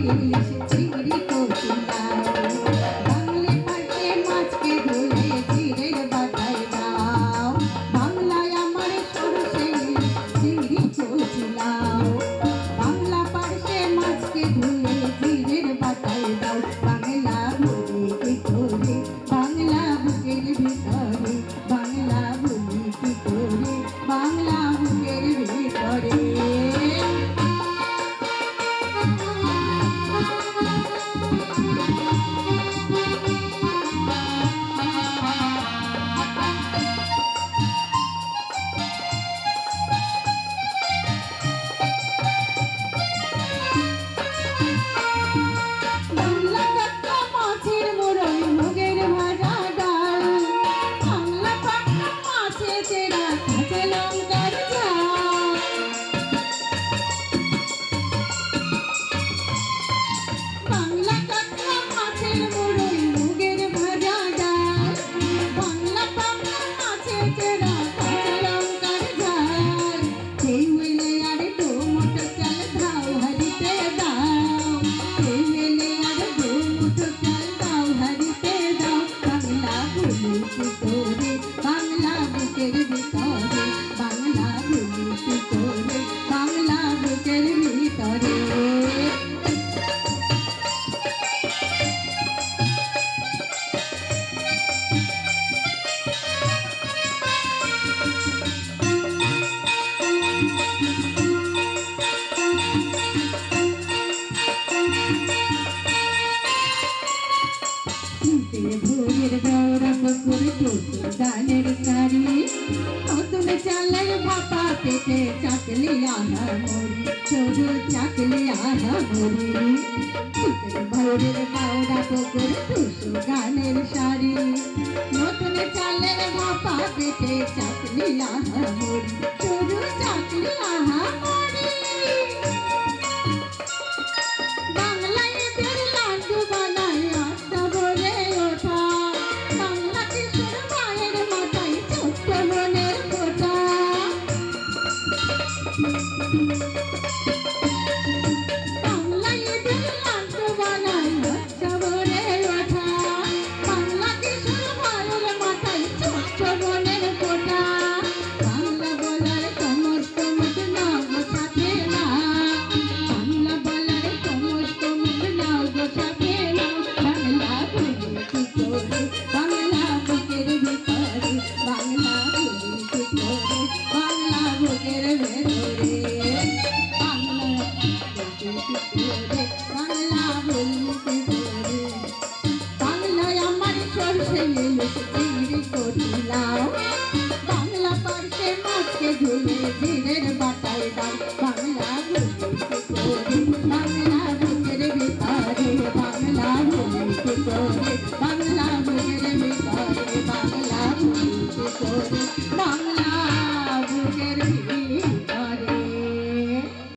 ইলিশ চিংড়ি কচিলাও বাংলা পাশে মাছকে ধুয়ে জিরের বাটায় দাও বাংলায় আমার সরষে ইলিশ চিংড়ি কচিলাও বাংলা পাশে মাছকে ধুয়ে জিরের বাটায় দাও বাংলা বলি কি করে বাংলা বুকের ভিতরে বাংলা বলি কি করে বাংলা বুকের ভিতরে ভোরের দৌড়া পুকুর টুকুর গানের সারি নতুন চালের ভাপা পেটে চাকলি আহা মরি শুধু চাকলি আহা মরি ভোরের দৌড়া পুকুর টুকুর গানের সারি নতুন চালের ভাপা পেটে চাকলি আহা মরি শুধু চাকলি আহা মরি বাংলা পার্কে মাছকে ধুয়ে